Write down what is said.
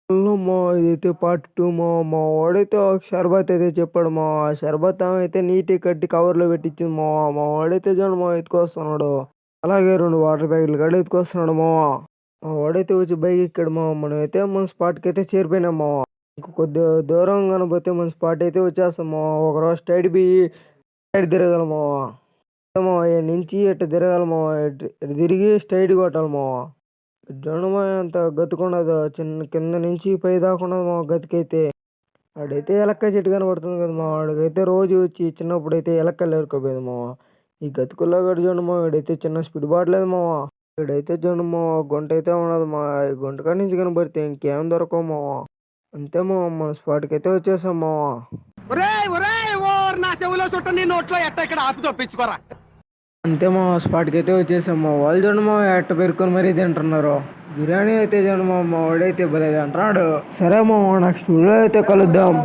Hello మా ఇదైతే part 2 మా వాడైతే ఒక షర్బత్ అయితే చెప్పాడు ఆ షర్బత్ ఆమె అయితే నీట్‌గా కట్టి కవర్‌లో పెట్టిచ్చింది మా వాడైతే చూడండి ఎత్తుకొస్తున్నాడు. అలాగే 2 వాటర్ ప్యాకెట్లు కూడా ఎత్తుకొస్తున్నాడు మా వాడైతే వచ్చి బైక్ ఎక్కాడు మనమైతే మన స్పాట్‌కైతే చేరిపోయినాం ఇంక కొద్దిగా దూరంగానే పోతే మన స్పాట్ అయితే వచ్చేస్తాం ఒకరోజు స్ట్రెయిట్ పోయి సైడ్ తిరగాలి ఈడ నుంచి ఇట్ట తిరగాలి ఇటు తిరిగి స్ట్రెయిట్ కొట్టాలి చూడండి ఎంత గతుకున్నదో చిన్న కింద నుంచి పై దాకా ఉన్నది గతికైతే. ఆడైతే ఎలక్కాయ చెట్టు కనపడుతుంది కదా వాడికైతే రోజు వచ్చి చిన్నప్పుడైతే ఎలక్కాయలు ఏరుకోపోయేది ఈ గతుకుల్లో కూడా చూడండి వీడైతే చిన్న స్పీడ్ బాట్లేదు వీడైతే చూడండి గుంట అయితే ఉన్నది ఈ గుంట కాడి నుంచి కనపడితే ఇంకేం దొరకవు అంతే మన స్పాట్కి అయితే వచ్చేసాం నా చెవులో చుట్ట నీ నోట్లో ఎట్ట ఇక్కడ ఆపి తప్పించుకోరా. అంతే స్పాట్కి అయితే వచ్చేసాం వాళ్ళు చూడండి ఎట్ట పెరుకొని మరీ తింటున్నారు. బిర్యానీ అయితే చూడండి మా వాడైతే భలే అంటున్నాడు. సరే నెక్స్ట్ వీడియో అయితే కలుద్దాం.